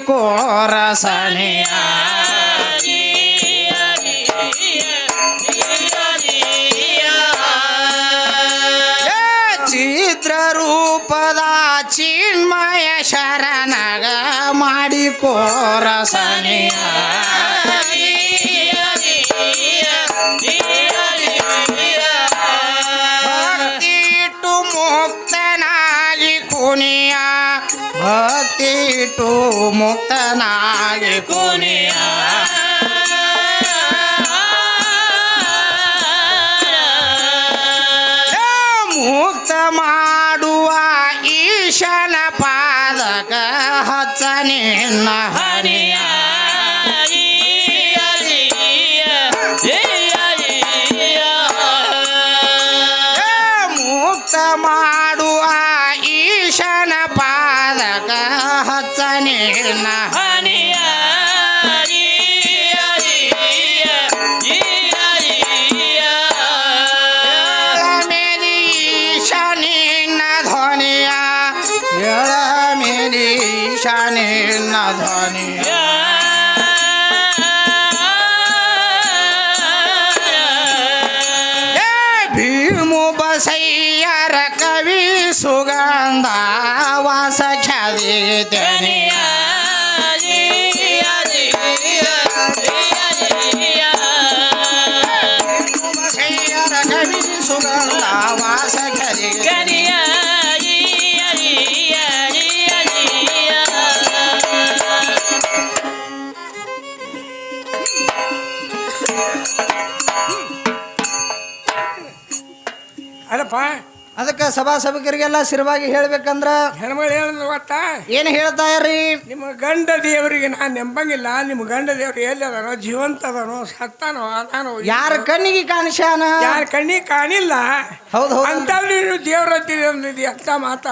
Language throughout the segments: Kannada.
ಕೋರಸನಿಯ ಚಿತ್ರರೂಪದ ಚಿನ್ಮಯ ಶರಣಗ ಮಾಡಿ ಕೋರಸನಿಯ ಭಕ್ತಿಟು ಮುಕ್ತನಾಗಿ ಕುಣಿಯ ಭಕ್ತಿಟು ಮುಕ್ತನಾಗಿ ಕುಣಿಯ ಮುಕ್ತ ಮಾಡುವ ಈಶನ ಪಾದಕ ಹಚ್ಚ ನಿನ್ನ ಹನಿಯ ಮುಕ್ತ ಮಾಡುವ ಈಶನ ಪಾದಕ ಹಚ್ಚ ನಿನ್ನ ಹನಿಯ ನಿನ್ನ ಧ್ವನಿಯ ಭೀಮು ಬಸಯ್ಯರ ಕವಿ ಸುಗಂಧ ವಾಸ ಖ್ಯಾತಿಯ ಬಸಯ್ಯರ ಕವಿ ಸುಗಂಧ ವಾಸ ಖ್ಯಾತಿಯ ಅಲ್ಲಪ್ಪ ಅದಕ್ಕೆ ಸಭಾಸಭಿಕರಿಗೆಲ್ಲ ಸಿರವಾಗಿ ಹೇಳ್ಬೇಕಂದ್ರ ಹೆಣ್ಮಗಳು ಹೇಳಿದ್ರು ಗೊತ್ತಾ ಏನು ಹೇಳ್ತಾರ್ರಿ? ನಿಮ್ಮ ಗಂಡ ದೇವರಿಗೆ ನಾನು ನೆಂಬಂಗಿಲ್ಲ. ನಿಮ್ಮ ಗಂಡ ದೇವ್ರು ಎಲ್ಲಿ ಅದಾನೋ, ಜೀವಂತ ಅದಾನೋ, ಸತ್ತಾನೋ, ಅದಾನೋ, ಯಾರ ಕಣ್ಣಿಗೆ ಕಾಣಿಸ್ಯಾನ, ಯಾರ ಕಣ್ಣಿಗೆ ಕಾಣಿಲ್ಲ. ಹೌದು ಅಂತ ನೀವು ದೇವ್ರ ಅಂತ ಮಾತ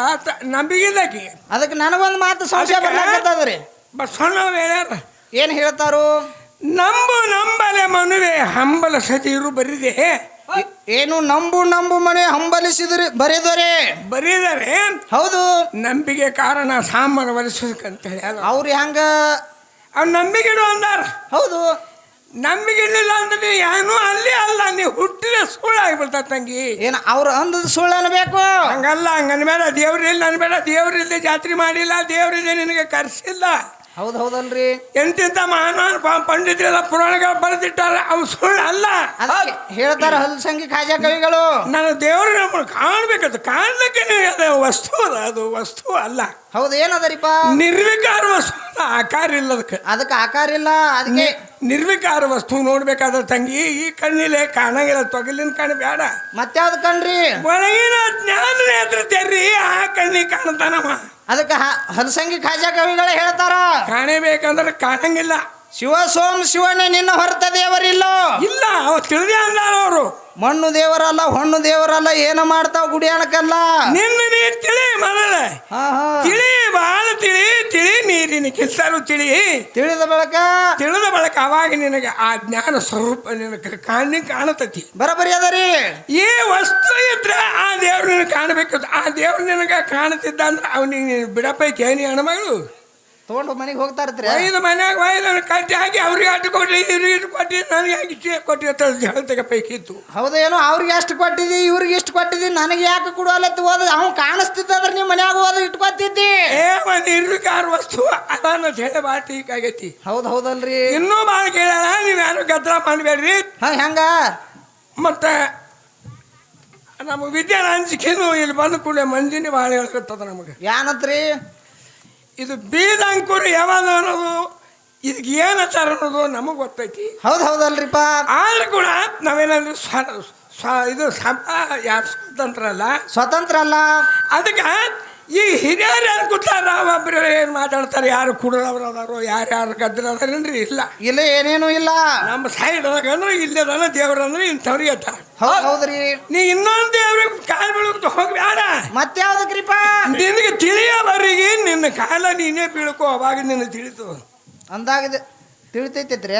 ನಂಬಿಗಿಲ್ಲಕಿ. ಅದಕ್ಕೆ ನನಗೊಂದು ಮಾತು ಸಂಶಯ ಬರ್ಲಾಕತ್ತದ್ರಿ. ಬಸವಣ್ಣವ್ರು ಹೇಳ್ಯಾರ, ಏನು ಹೇಳ್ತಾರು? ನಂಬು ನಂಬಲೆ ಮನುವೆ ಹಂಬಲ ಸತಿರು ಬರಿದೆ. ಏನು ನಂಬು ನಂಬು ಮನೆ ಹಂಬಲಿಸಿದ್ರಿ ಬರೀದರೆ ಹೌದು. ನಂಬಿಕೆ ಕಾರಣ ಸಾಂಬಾರ ಒಲಿಸಬೇಕಂತ ಹೇಳಿ ಅವ್ರು ಹೆಂಗ ಅವ್ರು ನಂಬಿಕೆಡು ಅಂದಾರ. ಹೌದು, ನಂಬಿಕೆ ಇರ್ಲಿಲ್ಲ ಅಂದ್ರೆ ಏನು ಅಲ್ಲಿ ಅಲ್ಲ, ನೀವು ಹುಟ್ಟಿದ ಸುಳ್ಳು ಆಗಿಬಿಡ್ತ ತಂಗಿ. ಏನು ಅವ್ರು ಅಂದದ ಸುಳ್ಳು ಅನ್ಬೇಕು? ಹಂಗಲ್ಲ, ಹಂಗನ್ಬೇಡ. ದೇವ್ರಿಲ್ಲ ಅನ್ಬೇಡ. ದೇವ್ರಿಲ್ಲದೆ ಜಾತ್ರೆ ಮಾಡಿಲ್ಲ, ದೇವ್ರಿಲ್ಲದೆ ನಿನಗೆ ಕರ್ಸಿಲ್ಲ. ಹೌದು ಹೌದಲ್ರಿ. ಎಂತಿಂತ ಮಹಾನ್ ಪಂಡಿತರೆಲ್ಲ ಪುರಾಣಗಳು ಬರೆದಿಟ್ಟಾರ, ಅವು ಸುಳ್ಳು ಅಲ್ಲ ಹೇಳ್ತಾರ ಹಲ್ಸಂಗಿ ಖಾಜಾ ಕವಿಗಳು. ನಾನು ದೇವ್ರ ಕಾಣ್ಬೇಕದು, ಕಾಣ್ಲಿಕ್ಕೆ ಅದು ವಸ್ತು ಅದ, ಅದು ವಸ್ತು ಅಲ್ಲ. ಹೌದು, ಏನದರಿಪ್ಪ? ನಿರ್ವಿಕಾರ ವಸ್ತು, ಆಕಾರ ಇಲ್ಲ ಅದಕ್ಕೆ. ಅದಕ್ಕೆ ಆಕಾರ ಇಲ್ಲ, ಅದಕ್ಕೆ ನಿರ್ವಿಕಾರ ವಸ್ತು ನೋಡ್ಬೇಕಾದ ತಂಗಿ. ಈ ಕಣ್ಣಿಲೆ ಕಾಣಂಗಿಲ್ಲ, ತೊಗಲಿನ ಕಣ್ಣು ಬೇಡ. ಮತ್ಯಾವ್ದು ಕಣ್ರಿ? ಒಳಗಿನ ಜ್ಞಾನ ನೇತ್ರ ತೆರ್ರಿ, ಆ ಕಣ್ಣಿಗೆ ಕಾಣ್ತಾನವ. ಅದಕ್ಕೆ ಹಲಸಂಗಿ ಖಾಜಾ ಕವಿಗಳೇ ಹೇಳ್ತಾರ, ಕಾಣಬೇಕಂದ್ರೆ ಕಾಣಂಗಿಲ್ಲ. ಶಿವ ಸೋಮ್ ಶಿವನೇ ನಿನ್ನ ಹೊರತ ದೇವರಿಲ್ಲೋ. ಇಲ್ಲ, ಅವ ತಿಳಿದೇ ಅಂದಾರ ಅವರು. ಮಣ್ಣು ದೇವರಲ್ಲ, ಹೊಣ್ಣು ದೇವರಲ್ಲ, ಏನ ಮಾಡ್ತಾವ ಗುಡಿ ಅಣಕಲ್ಲ. ನಿನ್ನ ನೀ ತಿಳಿ ಮೊದಲ ತಿಳಿ, ಬಾಳ ತಿಳಿ ತಿಳಿ, ನೀರಿನ ಕಿಲ್ತಾರು ತಿಳಿದ ಬಳಕ ಅವಾಗ ನಿನಗೆ ಆ ಜ್ಞಾನ ಸ್ವರೂಪ ನಿನಗೆ ಕಾಣತತಿ. ಬರಬರಿ ಅದರಿ. ಈ ವಸ್ತು ಇದ್ರೆ ಆ ದೇವ್ರು ನಿನಗೆ ಕಾಣಬೇಕು. ಆ ದೇವ್ರು ನಿನಗೆ ಕಾಣುತ್ತಿದ್ದ ಅಂದ್ರೆ ಅವನಿಗೆ ಬಿಡಪೈಕಿ ನೀ ಹಣಮಗಳು ತಗೊಂಡು ಮನೆಗೆ ಹೋಗ್ತಾ ಇರ್ತೀರಿ. ವೈದ ಮನ್ಯಾಗ ವೈದ ಕಟ್ಟಿ ಹಾಕಿ ಅವ್ರಿಗೆ ಅಟ್ಟು ಕೊಡ್ಲಿ, ಇವ್ರಿಗೆ ಕೊಟ್ಟಿ, ನನಗೆ ಹಾಕಿ ಕೊಟ್ಟಿ ಪೈಕಿತ್ತು. ಹೌದೇನೋ, ಅವ್ರಿಗೆ ಎಷ್ಟು ಕೊಟ್ಟಿದ್ದಿ, ಇವ್ರಿಗೆ ಎಷ್ಟು ಕೊಟ್ಟಿದ್ದಿ, ನನಗೆ ಯಾಕೆ ಕೊಡುವಲ್ಲತ್ತು ಓದ ಅವ್ನು ಕಾಣಿಸ್ತಿದ್ದಂದ್ರೆ ನೀವು ಮನ್ಯಾಗ ಓದ ಇಟ್ಕೊತಿದ್ದಿ. ನಿರ್ವಿಕಾರ ವಸ್ತು ಅದಾನ ಹೇಳ ಭಾಳ ಟೀಕ್ ಆಗೈತಿ. ಹೌದು ಹೌದಲ್ರಿ. ಇನ್ನೂ ಭಾಳ ಕೇಳಲ್ಲ, ನೀವು ಯಾರು ಗದ್ರ ಮಾಡಬೇಡ್ರಿ. ಹೆಂಗ ಮತ್ತೆ ನಮಗೆ ವಿದ್ಯಾನ ಹಂಚಿಕೆನು ಇಲ್ಲಿ ಬಂದ ಕೂಡ ಮಂದಿನಿ ಭಾಳ ಹೇಳ್ಕತ್ತದ ನಮಗೆ. ಏನತ್ರಿ? ಇದು ಬೀದಂಕುರು ಯಾವಾಗ ಅನ್ನೋದು, ಇದಕ್ಕೆ ಏನತ್ತಾರ ಅನ್ನೋದು ನಮಗೆ ಗೊತ್ತೈತಿ. ಹೌದು ಹೌದಲ್ರಿಪ್ಪ. ಆದ್ರೂ ಕೂಡ ನಾವೇನಾದ್ರು ಇದು ಯಾರು ಸ್ವತಂತ್ರ ಅಲ್ಲ. ಅದಕ್ಕೆ ಈ ಹಿರಿಯರು ಯಾರು ಕೂತಾರ, ಒಬ್ಬರು ಏನು ಮಾತಾಡ್ತಾರೆ, ಯಾರು ಕುಡದವ್ರು ಅದಾರೋ, ಯಾರ್ಯಾರು ಗದ್ರ ಅದಾರೇನ್ರಿ? ಇಲ್ಲ, ಏನೇನು ಇಲ್ಲ. ನಮ್ಮ ಸೈಡ್ ಅಂದ್ರೆ ಇಲ್ಲದನ ದೇವ್ರಂದ್ರೆ ಇಂಥವ್ರಿಗೆ ಅತ್ತ. ಹೌದ್ರಿ. ನೀ ಇನ್ನೊಂದು ದೇವ್ರಿಗೆ ಕಾಲು ಬೀಳಕ್ ಹೋಗ್ಬೇಡ. ಮತ್ತೆ ಯಾವ್ದಕ್ರಿಪ್ಪ? ನಿನಗೆ ತಿಳಿಯೋವರೆಗೆ ನಿನ್ನ ಕಾಲ ನೀನೇ ಬೀಳ್ಕೋ, ಅವಾಗ ನಿನ್ನ ತಿಳಿತು ಅಂದಾಗಿದೆ. ತಿಳಿತೈತ್ರಿ.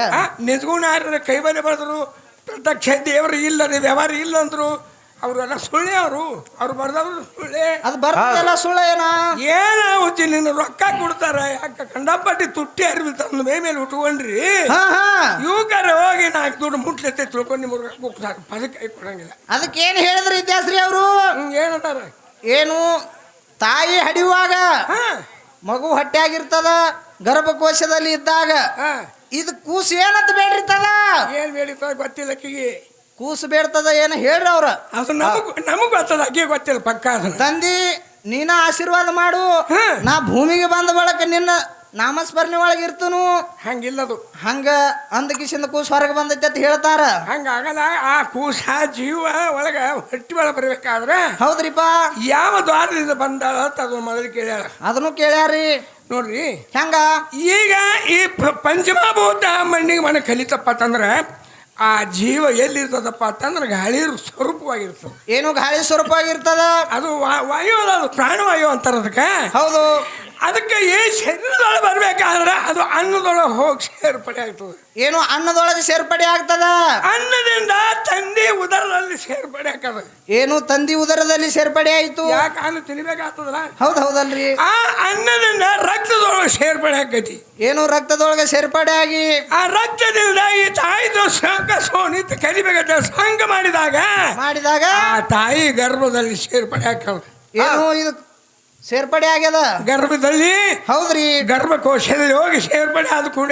ನಿಜಗುಣ ಯಾರ ಕೈ ಬಲೆ ಬರೆದ್ರು, ಪ್ರತ್ಯಕ್ಷ ದೇವರು ಇಲ್ಲ, ವ್ಯವಹಾರ ಇಲ್ಲ ಅಂದ್ರು, ಅವರೆಲ್ಲ ಸುಳ್ಳೆ. ಅವ್ರು ಬರ್ದವ್ರು ಸುಳ್ಳೆ. ಅದು ಬರ್ತಲ್ಲ ಸುಳ್ಳ. ಏನ ಹೋಗಿ ನಿನ್ನ ರೊಕ್ಕ ಕೊಡ್ತಾರ ಯಾಕೆ ಕಂಡಪಟ್ಟಿ ತುಟ್ಟಿ ಅರಿವಿ ತಂದು ಮೇಲೆ ಉಟ್ಕೊಂಡ್ರಿ ಹಾ ಹಾ ಇವ್ಕಾರ ಹೋಗಿ ನಾಲ್ಕು ದುಡ್ಡು ಮುಟ್ಲತ್ತೆ ತಿಳ್ಕೊಂಡು ನಿಮ್ಗೆ ರೊಕ್ಕ ಕೊಡ್ತಾರೆ ಪದಕ್ಕೆ ಕೊಡಂಗಿಲ್ಲ. ಅದಕ್ಕೇನು ಹೇಳಿದ್ರು ಇದ್ಯಾಸ್ರಿ ಅವರು? ಏನಂತಾರ? ಏನು ತಾಯಿ ಹಡಿಯುವಾಗ ಮಗು ಹೊಟ್ಟೆಯಾಗಿರ್ತದ, ಗರ್ಭಕೋಶದಲ್ಲಿ ಇದ್ದಾಗ ಇದು ಕೂಸು ಏನಂತ ಬೇಡಿರ್ತದ? ಏನ್ ಬೇಡಿರ್ತದ ಗೊತ್ತಿಲ್ಲ ಅಕ್ಕಿಗೆ. ಕೂಸು ಬೇಡ್ತದ ಏನು ಹೇಳ್ರಿ ಅವ್ರ? ಅದು ನಮಗ್ ಗೊತ್ತದ, ಅಕ್ಕಿ ಗೊತ್ತಿಲ್ಲ ಪಕ್ಕ. ಅದನ್ನ ತಂದಿ ನೀನ ಆಶೀರ್ವಾದ ಮಾಡು, ನಾ ಭೂಮಿಗೆ ಬಂದ ಬಳಕ ನಿನ್ನ ನಾಮಸ್ಮರಣೆ ಒಳಗೆ ಇರ್ತನು. ಹಂಗಿಲ್ಲದು. ಹಂಗ ಅಂದ ಕಿಶಿಂದ ಕೂಸು ಹೊರಗೆ ಬಂದೈತೆ ಅಂತ ಹೇಳ್ತಾರ. ಹಂಗಾಗಲ್ಲ. ಆ ಕೂಸ ಜೀವ ಒಳಗ ಹೊಟ್ಟಿ ಒಳಗೆ ಬರ್ಬೇಕಾದ್ರೆ ಹೌದ್ರಿಪ್ಪ, ಯಾವ ದ್ವಾರದಿಂದ ಬಂದಾಳ ಅಂತ ಅದು ಮೊದಲು ಕೇಳ್ಯಾರ. ಅದನ್ನು ಕೇಳ್ಯಾರಿ ನೋಡ್ರಿ. ಹೆಂಗ ಈಗ ಈ ಪಂಚಮಭೂತ ಮಣ್ಣಿಗೆ ಮನೆ ಕಲಿತಪ್ಪ ಅಂತಂದ್ರೆ ಆ ಜೀವ ಎಲ್ಲಿರ್ತದಪ್ಪ ಅಂತಂದ್ರೆ ಗಾಳಿ ಸ್ವರೂಪವಾಗಿರ್ತದೆ. ಏನು ಗಾಳಿ ಸ್ವರೂಪವಾಗಿರ್ತದ? ಅದು ವಾಯು ಅದ, ಅದು ಪ್ರಾಣವಾಯು ಅಂತಾರ ಅದಕ್ಕೆ. ಹೌದು. ಅದಕ್ಕೆ ಈ ಶರೀರದೊಳಗೆ ಬರ್ಬೇಕಾದ್ರೆ ಅದು ಅನ್ನದೊಳಗೆ ಹೋಗಿ ಸೇರ್ಪಡೆ ಆಗ್ತದೆ. ಏನು ಅನ್ನದೊಳಗೆ ಸೇರ್ಪಡೆ ಆಗ್ತದ? ಅನ್ನದಿಂದ ತಂದೆ ಉದರದಲ್ಲಿ ಸೇರ್ಪಡೆ ಆಗ್ತದ. ಏನು ತಂದಿ ಉದರದಲ್ಲಿ ಸೇರ್ಪಡೆ ಆಯ್ತು? ಯಾಕೆ ಅನ್ನ ತಿನ್ಬೇಕಾಗ್ತದಲ್ಲ. ಹೌದ್ ಹೌದಲ್ರಿ. ಆ ಅನ್ನದಿಂದ ರಕ್ತದೊಳಗೆ ಸೇರ್ಪಡೆ ಆಕೈತಿ. ಏನು ರಕ್ತದೊಳಗೆ ಸೇರ್ಪಡೆ ಆಗಿ ಆ ರಕ್ತದಿಂದ ಈ ತಾಯಿದು ಸಂಘ ಸೋನಿತ್ ಕಲಿಬೇಕಾದ ಸಂಘ ಮಾಡಿದಾಗ ಆ ತಾಯಿ ಗರ್ಭದಲ್ಲಿ ಸೇರ್ಪಡೆ ಆಗ್ತದ. ಏನು ಇದು ಸೇರ್ಪಡೆ ಆಗ್ಯದ ಗರ್ಭದಲ್ಲಿ? ಹೌದ್ರಿ. ಗರ್ಭಕೋಶದಲ್ಲಿ ಹೋಗಿ ಸೇರ್ಪಡೆ ಆದ ಕೂಡ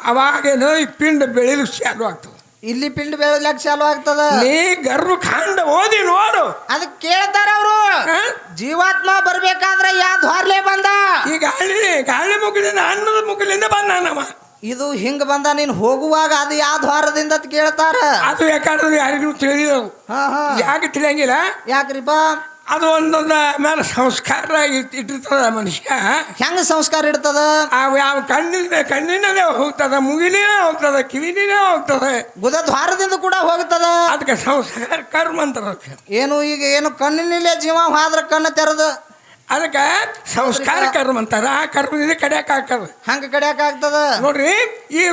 ಅವಾಗೇನೋ ಈ ಪಿಂಡ ಬೆಳೆಯಲು ಚಾಲು ಆಗ್ತದೆ. ಇಲ್ಲಿ ಪಿಂಡ ಬೆಳೆಯಲಿಕ್ಕೆ ಚಾಲು ಆಗ್ತದ. ನೀ ಗರ್ಭಕಾಂಡ ಓದಿ ನೋಡು. ಅದಕ್ಕೆ ಕೇಳ್ತಾರ ಅವರು, ಜೀವಾತ್ಮ ಬರ್ಬೇಕಾದ್ರೆ ಯಾವ ದ್ವಾರ್ಲೆ ಬಂದ? ಈ ಗಾಳಿ ಮುಖದಿಂದ ಅನ್ನದ ಮುಖದಿಂದ ಬಂದ ನಮ್ಮ. ಇದು ಹಿಂಗ ಬಂದ, ನೀನ್ ಹೋಗುವಾಗ ಅದು ಯಾವ ದ್ವಾರದಿಂದ ಅಂತ ಕೇಳ್ತಾರ. ಅದು ಯಾಕಂದ್ರೆ ಯಾರಿಗೂ ತಿಳಿದವು. ಯಾಕೆ ತಿಳಿಯಂಗಿಲ್ಲ? ಯಾಕ್ರಿಪ್ಪ? ಅದು ಒಂದೊಂದು ಮೇಲೆ ಸಂಸ್ಕಾರ ಇಟ್ಟಿರ್ತದ ಮನುಷ್ಯ. ಹೆಂಗ ಸಂಸ್ಕಾರ ಇಡ್ತದ? ಯಾವ ಕಣ್ಣಿನಲ್ಲೇ ಹೋಗ್ತದ, ಮುಗಿಲಿನೇ ಹೋಗ್ತದ, ಕಿವಿನೇ ಹೋಗ್ತದೆ, ಗುದ ದ್ವಾರದಿಂದ ಕೂಡ ಹೋಗ್ತದ. ಅದಕ್ಕೆ ಸಂಸ್ಕಾರ ಕರ್ಮ ಅಂತಾರ. ಏನು ಈಗ ಏನು ಕಣ್ಣಿನಲ್ಲೇ ಜೀವ ಹೋದ್ರ ಕಣ್ಣು ತೆರೆದ, ಅದಕ್ಕೆ ಸಂಸ್ಕಾರ ಕರ್ಮ ಅಂತಾರ. ಆ ಕರ್ಮದಿಂದ ಕಡಿಯಾಕ ಆಗ್ತದ. ಹಂಗ ಕಡಿಯಾಕ ಆಗ್ತದ. ನೋಡ್ರಿ, ಈ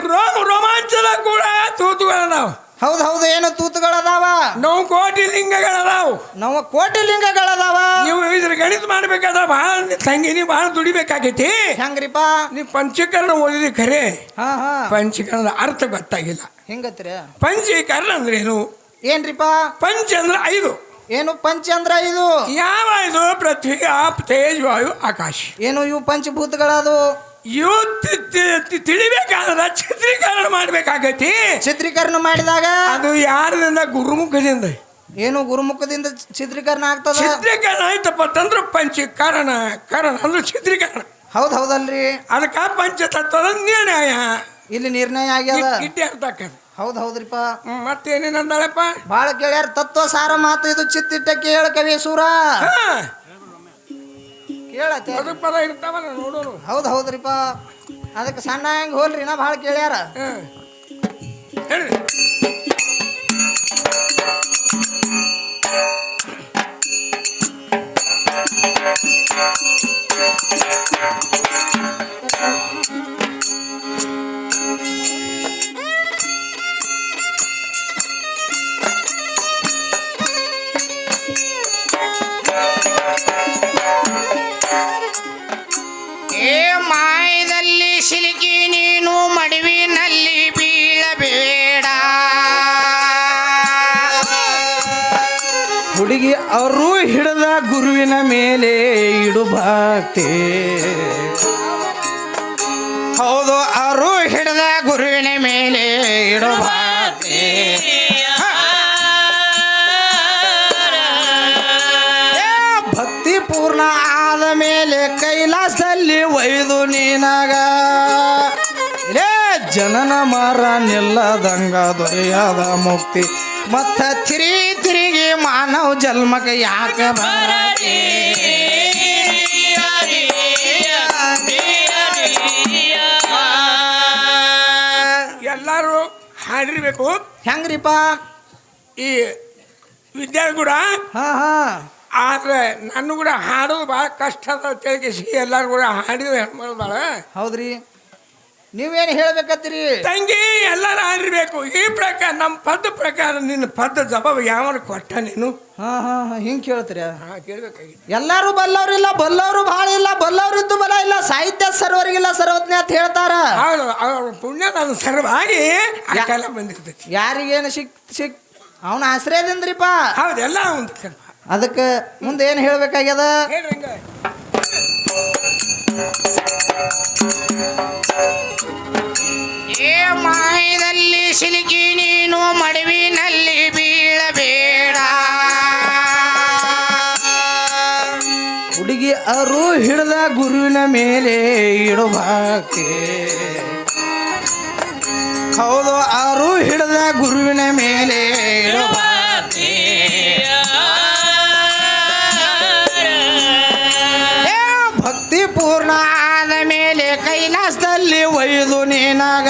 ರೋಮಾಂಚದ ಕೂಡ ತೂತುಗಳದಾವ. ಹೌದ್ ಹೌದು. ಏನು ತೂತುಗಳದಾವ? 9 ಕೋಟಿ ಲಿಂಗಗಳದಾವ. 9 ಕೋಟಿ ಲಿಂಗಗಳದಾವ. ನೀವು ಇದ್ರ ಗಣಿತ ಮಾಡ್ಬೇಕಾದ್ರೆ ಭಾಳ ತಂಗಿನಿ ಭಾಳ ದುಡಿಬೇಕಾಗೈತಿ. ಹೆಂಗ್ರಿಪ್ಪ? ನೀವು ಪಂಚೀಕರಣ ಓದಿದಿ ಖರೆ, ಪಂಚೀಕರಣದ ಅರ್ಥ ಗೊತ್ತಾಗಿಲ್ಲ. ಹೆಂಗತ್ರಿ? ಪಂಚೀಕರಣ ಅಂದ್ರೆ ಏನು? ಏನ್ರಿಪ್ಪ? ಪಂಚ ಅಂದ್ರೆ 5. ಏನು ಪಂಚ ಅಂದ್ರ 5? ಯಾವ 5? ಪೃಥ್ವಿ, ಆಪ್, ತೇಜ್, ವಾಯು, ಆಕಾಶ. ಏನು ಇವು ಪಂಚಭೂತಗಳದು? ಇವು ತಿಳಿಬೇಕಾದ್ರೆ ಚಿತ್ರೀಕರಣ ಮಾಡ್ಬೇಕಾಗೈತಿ. ಚಿತ್ರೀಕರಣ ಮಾಡಿದಾಗ ಅದು ಯಾರದಿಂದ? ಗುರುಮುಖದಿಂದ. ಏನು ಗುರುಮುಖದಿಂದ ಚಿತ್ರೀಕರಣ ಆಗ್ತದ? ಚಿತ್ರೀಕರಣ ಆಯ್ತಪ್ಪ ಅಂತಂದ್ರೆ ಪಂಚೀಕರಣ. ಅಂದ್ರೆ ಚಿತ್ರೀಕರಣ. ಹೌದ್ ಹೌದಲ್ರಿ. ಅದಕ್ಕೆ ಪಂಚತತ್ವದ ನಿರ್ಣಯ ಇಲ್ಲಿ ನಿರ್ಣಯ ಆಗ್ಯದ. ಇಟ್ಟಿ ಅರ್ಥ. ಹೌದ್ ಹೌದ್ರಿಪ್ಪ. ಮತ್ತೇನೇನಂದಾಳಪ್ಪ? ಬಾಳ ಕೇಳ್ಯಾರ ತತ್ವ ಸಾರ ಮಾತು ಇದು ಚಿತ್ತಿಟ್ಟ ಕೇಳ ಕವಿ ಸೂರ ಕೇಳತ್ತೆ. ಪದ ಇರ್ತಾವಲ್ಲ ನೋಡೋರು. ಹೌದ್ ಹೌದ್ರಿಪ್ಪ. ಅದಕ್ಕೆ ಸಣ್ಣ ಹೆಂಗ್ ಹೋಲ್ರಿ ನಾ ಭಾಳ ಕೇಳ್ಯಾರ. ಹೇಳ್ರಿ. ಮಾಯದಲ್ಲಿ ಸಿಲುಕಿ ನೀನು ಮಡುವಿನಲ್ಲಿ ಬೀಳಬೇಡ. ಹುಡುಗಿ ಅವರು ಹಿಡಿದ ಗುರುವಿನ ಮೇಲೆ ಇಡು ಭಕ್ತಿ. ಹೌದು, ಅವರು ಹಿಡಿದ ಗುರುವಿನ ಮೇಲೆ ಇಡು ಭಕ್ತಿ. ಭಕ್ತಿ ಪೂರ್ಣ ಆದ ಮೇಲೆ ಕೈಲಾಸದಲ್ಲಿ ಒಯ್ದು ನೀನಾಗ ಜನನ ಮರ ನಿಲ್ಲದಂಗ ದೊರೆಯದ ಮುಕ್ತಿ. ಮತ್ತ ತಿರುಗಿ ಮಾನವ ಜನ್ಮಕ್ಕೆ ಯಾಕೆ ಬರಲಿ? ಎಲ್ಲರೂ ಹಾಡಿರ್ಬೇಕು. ಹೆಂಗ್ರಿಪ್ಪ? ಈ ವಿದ್ಯಾರ್ಥಿ ಕೂಡ ಆದ್ರೆ ನಾನು ಕೂಡ ಹಾಡೋದು ಭಾಳ ಕಷ್ಟ ಅದ ತಿಳ್ಕಿಸಿ ಎಲ್ಲಾರು ಕೂಡ ಹಾಡಿದ್ರೆ ಹೆಣ್ಮಳ್ದಾಳ. ಹೌದ್ರಿ. ನೀವೇನು ಹೇಳ್ಬೇಕತ್ತೀರಿ? ತಂಗಿ ಎಲ್ಲರೂ ಹಾಡಿರ್ಬೇಕು. ಈ ಪ್ರಕಾರ ನಮ್ಮ ಪದ ಪ್ರಕಾರ ನಿನ್ನ ಪದ ಜವಾಬು ಯಾವ ಕೊಟ್ಟ ನೀನು? ಹಿಂಗೆ ಕೇಳ್ತೀರ? ಕೇಳ್ಬೇಕಾಗಿತ್ತು. ಎಲ್ಲರೂ ಬಲ್ಲವ್ರಿಲ್ಲ, ಬಲ್ಲವರು ಭಾಳ ಇಲ್ಲ, ಬಲ್ಲವ್ರಿದ್ದು ಅಂತ ಹೇಳ್ತಾರ. ಹೌದು, ಅವ್ರ ಪುಣ್ಯದ ಅನುಸಾರವಾಗಿ ಆ ಕಾಲ ಬಂದಿರ್ತೈತಿ. ಯಾರಿಗೇನು ಸಿಕ್ ಅವನ ಆಶ್ರಯದಿಂದ್ರಿಪ್ಪ. ಹೌದೆಲ್ಲ ಒಂದು ಸ್ವಲ್ಪ ಅದಕ್ಕೆ ಮುಂದೆ ಏನು ಹೇಳ್ಬೇಕಾಗ್ಯದ? ಹೇಳ್ರಂಗ. ಏ ಮಾಯದಲ್ಲಿ ಸಿಲುಕಿ ನೀನು ಮಡುವಿನಲ್ಲಿ ಬೀಳಬೇಡ. ಹುಡುಗಿ ಅರು ಹಿಡಿದ ಗುರುವಿನ ಮೇಲೆ ಇಡಬಾಕೆ. ಹೌದು, ಅರು ಹಿಡಿದ ಗುರುವಿನ ಮೇಲೆ ಇಡಬಾಕೆ. ಭಕ್ತಿ ಪೂರ್ಣ ಆದ ಮೇಲೆ ಕೈಲಾಸದಲ್ಲಿ ಒಯ್ದು ನೀನಾಗ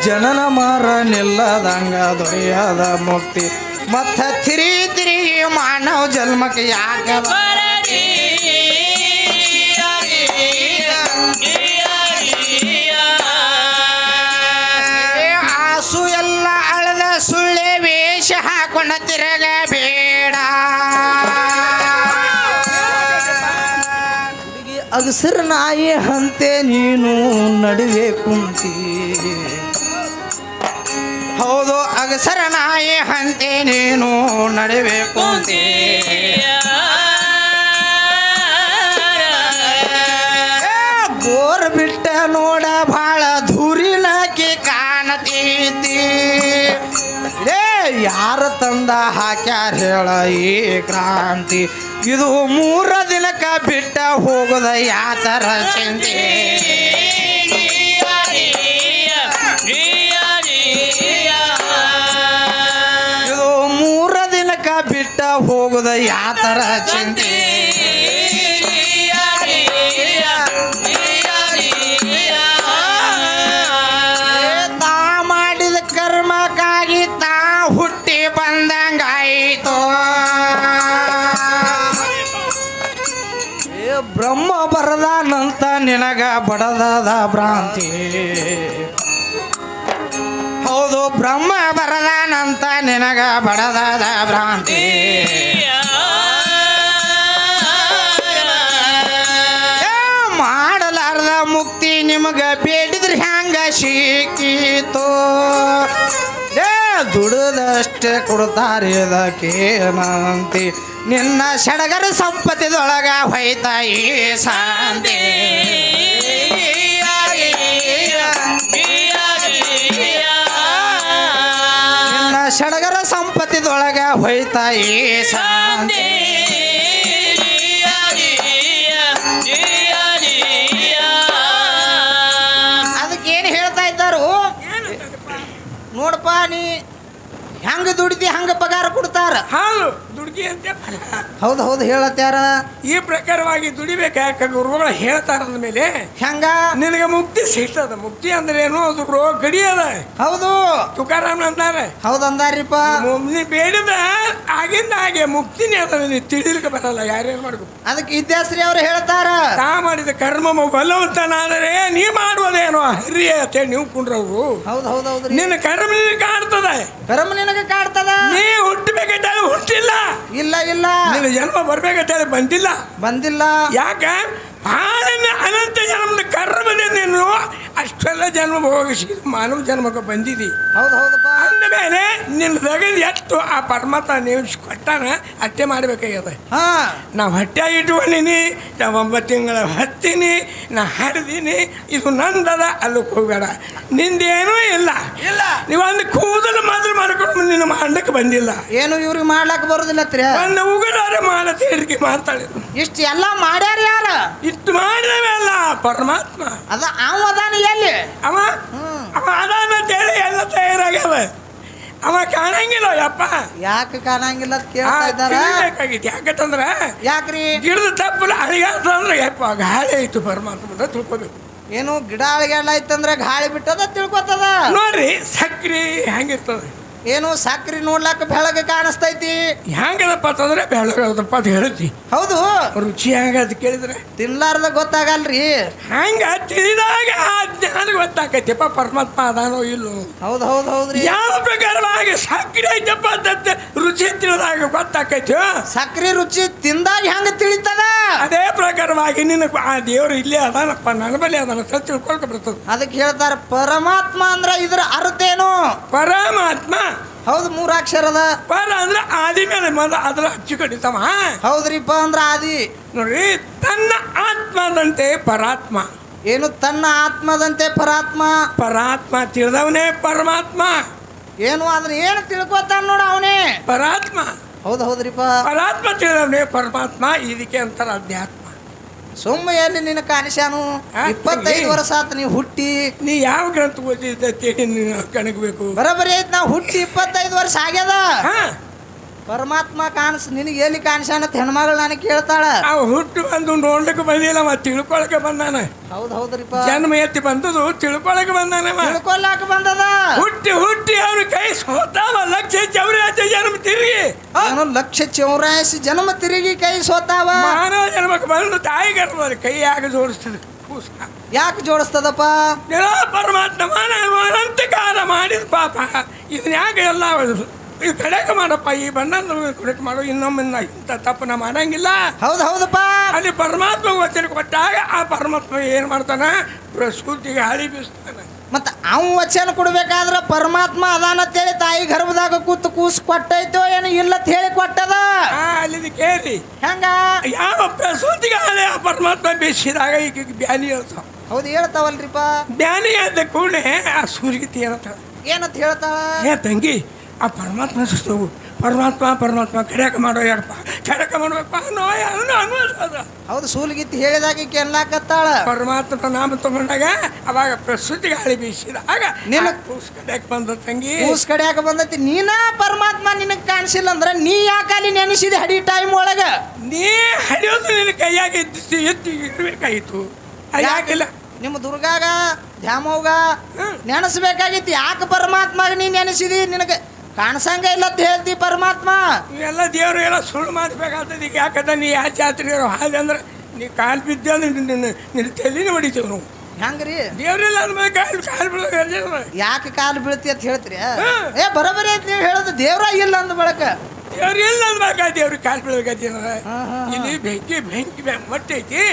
ಜನನ ಮರ ನಿಲ್ಲದಂಗ ದೊರೆಯದ ಮುಕ್ತಿ. ಮತ್ತ ತಿರುಗಿ ಮಾನವ ಜನ್ಮಕ್ಕೆ ಯಾಕ ಆಸು ಎಲ್ಲ ಅಳದ ಸುಳ್ಳೆ ವೇಷ ಹಾಕೊಂಡ ತಿರುಗಬೇಡ. ಅಗಸರ ನಾಯಿ ಹಂತೆ ನೀನು ನಡುವೆ ಕುಂತಿ. ಹೌದು, ಅಗಸರ ನಾಯಿ ಹಂತೆ ನೀನು ನಡುವೆ ಕುಂತಿ. ಗೋರ್ ಬಿಟ್ಟ ನೋಡ ಭಾಳ ಧೂರಿನಾಕಿ ಕಾಣತೀತಿ. ಯಾರ ತಂದ ಹಾಕ್ಯಾರ ಹೇಳ ಈ ಕ್ರಾಂತಿ. ಇದು 3 ದಿನಕ್ಕ ಬಿಟ್ಟ ಹೋಗೋದ ಯಾತರ ಚಿಂತೆ. ಇದು 3 ದಿನಕ್ಕ ಬಿಟ್ಟ ಹೋಗೋದ ಯಾತರ ಚಿಂತೆ. ತಾ ಮಾಡಿದ ಕರ್ಮಕ್ಕಾಗಿ ತಾ ಹುಟ್ಟಿ ಬಂದಂಗಾಯಿತು. ಬ್ರಹ್ಮ ಬರದಾನಂತ ನಿನಗ ಬಡದಾದ ಭ್ರಾಂತಿ. ಹೌದು, ಬ್ರಹ್ಮ ಬರದಾನಂತ ನಿನಗ ಬಡದಾದ ಭ್ರಾಂತಿ. ಮಾಡಲಾರ್ದ ಮುಕ್ತಿ ನಿಮಗ ಬೇಡಿದ್ರೆ ಹ್ಯಾಂಗ ಸಿಕ್ಕಿತು. ದುಡದಷ್ಟೇ ಕೊಡ್ತಾರೆ ಇದಕ್ಕೇನಂತಿ. ನಿನ್ನ ಸಡಗರ ಸಂಪತ್ತಿದೊಳಗ ಹೋಯ್ತ ಈ ಶಾಂತಿ. ನಿನ್ನ ಸಡಗರ ಸಂಪತ್ತಿದೊಳಗ ಹೋಯ್ತ ಈ ಶಾಂತಿ. ಅದಕ್ಕೇನು ಹೇಳ್ತಾ ಇದ್ದಾರು ನೋಡಪ್ಪ, ನೀ ಹೆಂಗ ದುಡಿದಿ ಹಂಗ ಪಗಾರ ಕೊಡ್ತಾರ. ಹೌದು, ದುಡ್ಗಿ ಅಂತ. ಹೌದು ಹೌದು ಹೇಳತ್ಯಾರ. ಈ ಪ್ರಕಾರವಾಗಿ ದುಡಿಬೇಕು. ಯಾಕೆ ಗುರುಗಳು ಹೇಳ್ತಾರ ಮೇಲೆ ಹೆಂಗ ನಿನಗೆ ಮುಕ್ತಿ ಸಿಗ್ತದ. ಮುಕ್ತಿ ಅಂದ್ರೆ ಏನು? ಅದು ಗಡಿ ಅದ. ಹೌದು, ತುಕಾರಾಮ್ ಅಂತಾರೆ. ಹೌದು ಅಂದಾರಿಪ್ಪ. ನೀ ಬೇಡಿದ ಆಗಿಂದ ಹಾಗೆ ಮುಕ್ತಿನೇ ಅದ. ನೀ ತಿಳಿಲಿಕ್ಕೆ ಬರಲ್ಲ, ಯಾರ್ಯಾರು ಮಾಡ್ಬೇಕು. ಅದಕ್ಕೆ ವಿದ್ಯಾಶ್ರೀ ಅವ್ರು ಹೇಳ್ತಾರ, ತಾ ಮಾಡಿದ ಕರ್ಮ ಬಲವಂತನಾದರೆ ನೀ ಮಾಡುವುದೇನೋ ಹರಿಯ ಅಂತೇಳಿ ನೀವು ಕುಂಡ್ರವ್ರು. ಹೌದು ಹೌದು ಹೌದ್ರಿ. ನಿನ್ನ ಕರ್ಮ ನಿನಗೆ ಕಾಡ್ತದ. ಕರ್ಮ ನಿನಗೆ ಕಾಡ್ತದ. ನೀ ಹುಟ್ಟಬೇಕಂತೇಳಿ ಹುಟ್ಟಿಲ್ಲ. ಇಲ್ಲ ಇಲ್ಲ, ನಿನ್ನ ಜನ್ಮ ಬರ್ಬೇಕಂತೇಳಿ ಬಂದಿಲ್ಲ. ಯಾಕ ಭಾಳನೆ ಅನಂತ ಜನ್ಮದ ಕರ್ಮದಿಂದ ನೀನು ಅಷ್ಟೆಲ್ಲ ಜನ್ಮ ಹೋಗಿಸಿ ಮಾನವ ಜನ್ಮಕ್ಕೆ ಬಂದಿದ್ದಿ. ಹೌದು ಹೌದಪ್ಪ. ಅಂದ ಮೇಲೆ ನಿನ್ನ ತೆಗೆದು ಎಷ್ಟು ಆ ಪರಮಾತ್ಮ ನೀವು ಕೊಟ್ಟಾನ ಅಷ್ಟೇ ಮಾಡಬೇಕಾಗ್ಯದ. ನಾ ಹೊಟ್ಟೆ ಇಟ್ಕೊಂಡಿನಿ, ನಾ 9 ತಿಂಗಳ ಹತ್ತೀನಿ, ನಾ ಹರಿದೀನಿ, ಇದು ನಂದದ. ಅಲ್ಲಕ್ಕೆ ಹೋಗಬೇಡ, ನಿಂದೇನೂ ಇಲ್ಲ. ನೀವು ಒಂದು ಕೂದಲು ಮೊದಲು ಮಾಡ್ಕೊಂಡು ನಿನ್ನ ಮಾಡಕ್ಕೆ ಬಂದಿಲ್ಲ. ಏನು ಇವ್ರಿಗೆ ಮಾಡ್ಲಾಕ ಬರೋದಿಲ್ಲ. ಒಂದು ಉಗುರಾರೆ ಮಾಡತ್ತೆ ಹಿಡಿಕೆ ಮಾಡ್ತಾಳೆ. ಇಷ್ಟು ಎಲ್ಲ ಮಾಡ್ಯಾರ ಯಾರ? ಇಷ್ಟು ಮಾಡಿದವೆಲ್ಲ ಪರಮಾತ್ಮ. ಅದ ಅವ ಅದಾನ ಎಲ್ಲಿ? ಅವ ಅದಾನ ಅಂತೇಳಿ ಎಲ್ಲ ತಯಾರಾಗ್ಯಾವ. ಅವ ಕಾಣಂಗಿಲ್ಲ. ಯಪ್ಪ ಯಾಕೆ ಕಾಣಂಗಿಲ್ಲ ಅಂತ ಕೇಳ್ತಾ ಇದ್ದಾರ. ಯಾಕಂದ್ರ ಯಾಕ್ರಿ? ಗಿಡದ ತಪ್ಪಲ ಅಳಿಗಾಡ್ತಂದ್ರೆ ಯಪ್ಪ ಗಾಳಿ ಐತು ಪರಮಾತ್ಮ ತಿಳ್ಕೊಬೇಕು. ಏನು ಗಿಡ ಅಳಿಗಾಡ್ಲ ಐತಂದ್ರೆ ಗಾಳಿ ಬಿಟ್ಟದ ತಿಳ್ಕೊತದ. ನೋಡ್ರಿ ಸಕ್ರಿ ಹೆಂಗಿರ್ತದ. ಏನು ಸಕ್ರಿ ನೋಡ್ಲಾಕ ಬೆಳಗ್ಗೆ ಕಾಣಿಸ್ತೈತಿ. ಹೆಂಗದಪ್ಪ ಅಂತಂದ್ರೆ ಬೆಳಗದಪ್ಪ ಅಂತ ಹೇಳ್ತಿ. ಹೌದು, ರುಚಿ ಹೆಂಗ ಅಂತ ಕೇಳಿದ್ರೆ ತಿನ್ಲಾರ್ದ ಗೊತ್ತಾಗಲ್ರಿ. ಹಂಗ ತಿಳಿದಾಗ ಆ ಜ್ಞಾನ ಗೊತ್ತಾಕೈತಿಪ್ಪ ಪರಮಾತ್ಮ ಅದಾನೋ ಇಲ್ಲೋ. ಹೌದು ಹೌದು ಹೌದ್ರಿ. ಯಾವ ಪ್ರಕಾರವಾಗಿ ಸಕ್ರಿ ಐತಪ್ಪ ಅಂತ ರುಚಿ ತಿಳಿದಾಗ ಗೊತ್ತಾಕೈತಿ. ಸಕ್ರಿ ರುಚಿ ತಿಂದಾಗ ಹೆಂಗ ತಿಳಿತದ ಅದೇ ಪ್ರಕಾರ ನೇರವಾಗಿ ನಿನ್ನ ಆ ದೇವ್ರು ಇಲ್ಲೇ ಅದಾನಪ್ಪ ನನ್ನ ಬಳಿ ಅದಾನ ಅಂತ ತಿಳ್ಕೊಳ್ಕ ಬರ್ತದೆ. ಅದಕ್ಕೆ ಹೇಳ್ತಾರ ಪರಮಾತ್ಮ ಅಂದ್ರ ಇದ್ರ ಅರ್ಥ ಏನು? ಪರಮಾತ್ಮ ಹೌದು, 3 ಅಕ್ಷರದ. ಪರ ಅಂದ್ರೆ ಆದಿ ಮೇಲೆ ಮೊದಲು ಅದ್ರ ಹಚ್ಚಿ ಕಡಿತವ. ಹೌದ್ರಿಪ್ಪ ಅಂದ್ರ ಆದಿ. ನೋಡ್ರಿ, ತನ್ನ ಆತ್ಮದಂತೆ ಪರಾತ್ಮ. ಏನು? ತನ್ನ ಆತ್ಮದಂತೆ ಪರಾತ್ಮ. ಪರಾತ್ಮ ತಿಳಿದವನೇ ಪರಮಾತ್ಮ. ಏನು ಅದನ್ನ ಏನು ತಿಳ್ಕೊತಾನ ನೋಡ ಅವನೇ ಪರಾತ್ಮ. ಹೌದ್ರಿಪ್ಪ. ಪರಾತ್ಮ ತಿಳಿದವನೇ ಪರಮಾತ್ಮ. ಇದಕ್ಕೆ ಅಂತಾರ ಅಧ್ಯಾತ್ಮ. ಸುಮ್ಮ ಎಲ್ಲಿ ನಿನ್ನ ಕಾಣಿಸ್ಯಾನು? 25 ವರ್ಷ ಆತ ನೀವು ಹುಟ್ಟಿ. ನೀ ಯಾವ ಗ್ರಂಥ ಓದಿದ್ದೆ ನೀನು ಕಣಗಬೇಕು? ಬರೋಬ್ಬರಿ ಐತ್. ನಾವು ಹುಟ್ಟಿ 25 ವರ್ಷ ಆಗ್ಯದ. ಪರಮಾತ್ಮ ನಿನಗೆ ಎಲ್ಲಿ ಕಾಣಿಸ್ಯಾನತ್ ಹೆಣ್ಮಗಳು ನನಗೆ ಕೇಳ್ತಾಳ. ಅವ್ ಹುಟ್ಟು ಬಂದು ನೋಡ್ಲಿಕ್ಕೆ ಬಂದಿಲ್ಲ, ಮತ್ ತಿಳ್ಕೊಳಕ್ಕೆ ಬಂದಾನ. ಹೌದ್ರಿಪ್ಪ. ಜನ್ಮ ಎತ್ತಿ ಬಂದದು ತಿಳ್ಕೊಳಕ್ಕೆ ಬಂದಾನ. ತಿಳ್ಕೊಳಕ್ ಬಂದದ. ಹುಟ್ಟಿ ಅವ್ರ ಕೈ ಸೋತಾವ. ಲಕ್ಷ ಚೌರಾಸಿ ಜನ್ಮ ತಿರುಗಿ ಲಕ್ಷ 84 ಜನ್ಮ ತಿರುಗಿ ಕೈ ಸೋತಾವ. ಮಾನವ ಜನ್ಮಕ್ಕೆ ಬಂದು ತಾಯಿ ಗರ್ಭದಲ್ಲಿ ಕೈ ಯಾಕೆ ಜೋಡಿಸ್ತದೆ? ಯಾಕೆ ಜೋಡಿಸ್ತದಪ್ಪ? ಪರಮಾತ್ಮ ಅನಂತಕಾರ ಮಾಡಿದ ಪಾಪ ಇದನ್ನ ಯಾಕೆ ಎಲ್ಲ ಈ ಕಡೆಗೆ ಮಾಡಪ್ಪ, ಈ ಬಣ್ಣ ಕಡೆಗೆ ಮಾಡೋ, ಇನ್ನೊಮ್ಮೆ ಇಂಥ ತಪ್ಪು ನಾ ಮಾಡಂಗಿಲ್ಲ. ಹೌದಪ್ಪ. ಅಲ್ಲಿ ಪರಮಾತ್ಮ ವಚನ ಕೊಟ್ಟಾಗ ಆ ಪರಮಾತ್ಮ ಏನ್ ಮಾಡ್ತಾನ? ಪ್ರಸೂತಿಗೆ ಹಾಳಿ ಬೀಸ್ತಾನ. ಮತ್ತ ಅವ್ ವಚನ ಕೊಡ್ಬೇಕಾದ್ರ ಪರಮಾತ್ಮ ಅದಾನಂತೇಳಿ ತಾಯಿ ಗರ್ಭದಾಗ ಕೂಸು ಕೊಟ್ಟೈತೋ ಏನು ಇಲ್ಲತ್ ಹೇಳಿ ಕೊಟ್ಟದ. ಅಲ್ಲಿ ಕೇಳಿ ಹೆಂಗ? ಯಾವ ಪ್ರಸೂತಿಗೆ ಹಾಳಿ ಆ ಪರಮಾತ್ಮ ಬೀಸಿದಾಗ ಈಗ ಬ್ಯಾನಿ ಹೇಳ್ತಾವ. ಹೌದು, ಹೇಳ್ತಾವಲ್ರಿಪ್ಪ. ಬ್ಯಾನಿ ಆದ ಕೂಡಲೇ ಆ ಸೂರ್ಯಗತಿ ಏನಂತ ಹೇಳ್ತಾಳ? ಏ ತಂಗಿ, ಆ ಪರಮಾತ್ಮ ಪರಮಾತ್ಮ ಕಡೆಕ ಮಾಡೋ ಯಾರಪ್ಪ, ಕಡೆಕ ಮಾಡ್ಬೇಕಪ್ಪ ಅನ್ನೋದ. ಹೌದು, ಸೂಲ್ಗಿತ್ತಿ ಹೇಳಿದಾಗ ಕೆಲ್ಲಾಕತ್ತಾಳ. ಪರಮಾತ್ಮ ನಾಮ ತಗೊಂಡಾಗ ಅವಾಗ ಪ್ರಸ್ತುತಿ ಗಾಳಿ ಬೀಸಿದಾಗ ನಿನ್ನ ಕೂಸ್ ಕಡೆಕ್ ಬಂದ ತಂಗಿ. ಕೂಸ್ ಕಡೆಯಾಕ ಬಂದೈತಿ. ನೀನ ಪರಮಾತ್ಮ ನಿನಗ್ ಕಾಣಿಸಿಲ್ಲ ಅಂದ್ರ ನೀ ಯಾಕಲ್ಲಿ ನೆನೆಸಿದ ಹಡಿ ಟೈಮ್ ಒಳಗ? ನೀ ಹಡಿಯೋದು ನಿನ್ನ ಕೈಯಾಗ ಎತ್ತಿ ಇರ್ಬೇಕಾಗಿತ್ತು. ಯಾಕಿಲ್ಲ? ನಿಮ್ಮ ದುರ್ಗಾಗ ದ್ಯಾಮವ್ಗ ನೆನೆಸ್ಬೇಕಾಗಿತ್ತು. ಯಾಕೆ ಪರಮಾತ್ಮ ನೀ ನೆನೆಸಿದಿ? ನಿನಗೆ ಕಾಣಿಸಂಗ ಇಲ್ಲ ಅಂತ ಹೇಳ್ತಿ ಪರಮಾತ್ಮ. ಇವೆಲ್ಲ ದೇವ್ರು ಎಲ್ಲ ಸುಳ್ಳು ಮಾಡಿಸ್ಬೇಕಾಗ್ತದೆ. ಈಗ ಯಾಕಂದ್ರೆ ನೀ ಯಾವ ಜಾತ್ರೆ ಹಾಗೆ ಅಂದ್ರೆ ನೀ ಕಾಲು ಬಿದ್ದೆ ಅಂದ್ರೆ ನಿನ್ನ ತಲೆನೇ ಹೊಡಿತೇವೆ ನಾವು. ಹೆಂಗ್ರಿ? ದೇವ್ರಿಲ್ಲ ಅಂದ್ಮೇಲೆ ಕಾಲು ಬೀಳೋದು. ಯಾಕೆ ಕಾಲು ಬೀಳ್ತಿ ಅಂತ ಹೇಳ್ತೀರಿ? ಬರೋಬರಿ ಅಂತ ನೀವು ಹೇಳೋದು. ದೇವ್ರ ಇಲ್ಲ ಅಂದ ಬಳಕ ದೇವ್ರು ಇಲ್ಲ ಅಂದ್ಬೇಕಾ? ದೇವ್ರಿಗೆ ಕಾಲು ಬೀಳಬೇಕೈತಿ. ಇಲ್ಲಿ ಬೆಂಕಿ ಮಟ್ಟೈತಿ.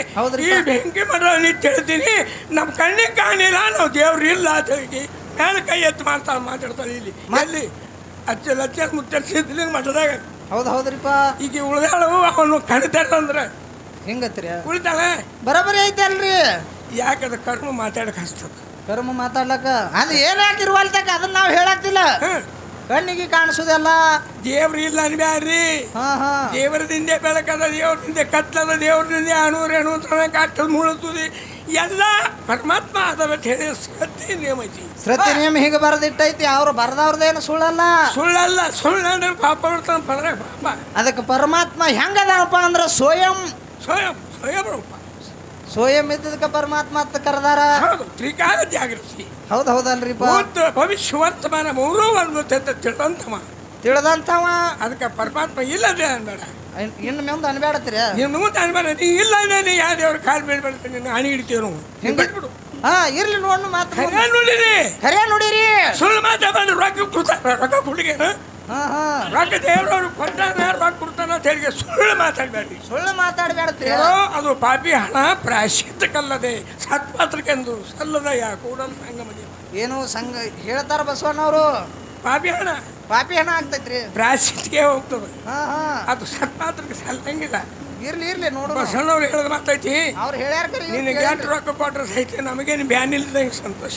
ಈ ಬೆಂಕಿ ಮಾಡೋ ನೀ ಹೇಳ್ತೀನಿ. ನಮ್ಮ ಕಣ್ಣಿಗೆ ಕಾಣಿಲ್ಲ, ನಾವು ದೇವ್ರು ಇಲ್ಲ ಅಂತ ಹೇಳಿ ಮೇಲೆ ಕೈ ಎತ್ತು ಮಾತಾಡ್ತಾರೆ. ಇಲ್ಲಿ ಅಲ್ಲಿ ಲಕ್ಷ ಮುಚ್ಚಲಿಂಗ್ ಮಠದಾಗ. ಹೌದ್ರಿಪ್ಪ. ಈಗ ಉಳ್ದಾಳು ಅವನು ಕಣಿತಾರ ಅಂದ್ರೆ ಹೆಂಗತ್ರಿ? ಉಳಿತಾಳೆ. ಬರೋಬರಿ ಐತೆ ಅಲ್ರಿ. ಯಾಕಂದ್ರೆ ಕರ್ಮ ಮಾತಾಡಕ್ ಹಚ್ತದ. ಕರ್ಮ ಮಾತಾಡ್ಲಕ್ಕ ಅದು ಏನ್ ಹಾಕಿರುವಲ್ತಕ್ಕ ಅದನ್ನ ನಾವು ಹೇಳಾಕ್ತಿಲ್ಲ. ಕಣ್ಣಿಗೆ ಕಾಣಿಸೋದಲ್ಲ. ದೇವ್ರ ಇಲ್ಲ ಅನ್ಬ್ಯಾಡ್ರಿ. ದೇವರದಿಂದ ಬೆಳಕದ, ದೇವ್ರದಿಂದ ಕತ್ಲದ, ದೇವ್ರದಿಂದ ಅಣು ಕಾಟದ ಮುಳುತ್ತದೆ ಎಲ್ಲ ಪರಮಾತ್ಮ ಅದ ಹೇಳಿ ಸತ್ಯ ನಿಯಮ ಐತಿ. ಸತ್ಯ ನಿಯಮ ಹೀಗೆ ಬರೆದಿಟ್ಟೈತಿ. ಅವ್ರು ಬರದವ್ರದೇನು ಸುಳ್ಳಲ್ಲ. ಸುಳ್ಳ ಪಾಪ ಪಾಪ. ಅದಕ್ಕೆ ಪರಮಾತ್ಮ ಹೆಂಗದನಪ್ಪ ಅಂದ್ರೆ ಸ್ವಯಂ ರೂಪ. ಸ್ವಯಂ ಇದ್ದದಕ್ಕೆ ಪರಮಾತ್ಮ ಅಂತ ಕರೆದಾರ. ತ್ರಿಕಾಲ ಜಾಗೃತಿ. ಹೌದಲ್ರಿ. ಭವಿಷ್ಯ ವರ್ತಮಾನ ಮೂರೂ ಒಂದು ತಿಳಿದಂತವ. ಅದಕ್ಕೆ ಪರಮಾತ್ಮ ಇಲ್ಲದೆ ಅನ್ಬೇಡ. ಇನ್ನು ಮುಂದೆ ಅನ್ಬೇಡತ್ರಿ. ಇನ್ನು ಮುಂದೆ ಅನ್ಬೇಡ. ನೀ ಇಲ್ಲ ನೀ ಯಾವ ದೇವ್ರ ಕಾಲು ಬೀಳ್ಬೇಡ. ನೀನು ಹಣಿ ಹಿಡಿತೀವಿ ನಾವು. ಬಿಟ್ಬಿಡು. ಇರ್ಲಿ ನೋಡ್ ಮಾತು ನೋಡಿರಿ. ಖರೆ ನೋಡಿರಿ. ಸುಳ್ಳು ಮಾತಾಡ ರೊಕ್ಕ ಕುಡಿಗೇನು ರೊಕ್ಕ ದೇವ್ರವ್ರು ಕೊಟ್ಟಾನ, ರೊಕ್ಕ ಕೊಡ್ತಾನ ಅಂತ ಹೇಳಿ ಸುಳ್ಳು ಮಾತಾಡ್ಬೇಡ್ರಿ. ಸುಳ್ಳು ಮಾತಾಡ್ಬೇಡ್ರಿ. ಅದು ಪಾಪಿ ಹಣ ಪ್ರಾಯಶ್ಚಿತ್ತಕ್ಕಲ್ಲದೆ ಸತ್ಪಾತ್ರಕ್ಕೆಂದು ಸಲ್ಲದ ಕೂಡಲು ಸಂಗಮದಿ. ಏನು ಸಂಘ ಹೇಳ್ತಾರ ಬಸವಣ್ಣವರು? ಪಾಪಿ ಹಣ ಆಗ್ತೈತ್ರಿ. ಪ್ರಾಯಶ್ಚಿತ್ತಿಗೆ ಹೋಗ್ತದೆ. ಅದು ಸತ್ಪಾತ್ರಕ್ಕೆ ಸಲ್ಲಂಗಿಲ್ಲ. ಇರ್ಲಿ ನೋಡು. ಬಸವಣ್ಣವ್ರು ಹೇಳೋದು ಮಾತೈತಿ. ಅವ್ರು ಹೇಳ್ಯಾರ ನಿನಗೆ ಎಷ್ಟು ರೊಕ್ಕ ಕೊಟ್ರೆ ಸಹಿತ ನಮಗೇನು ಬ್ಯಾನ್ ಇಲ್ಲದಂಗೆ ಸಂತೋಷ.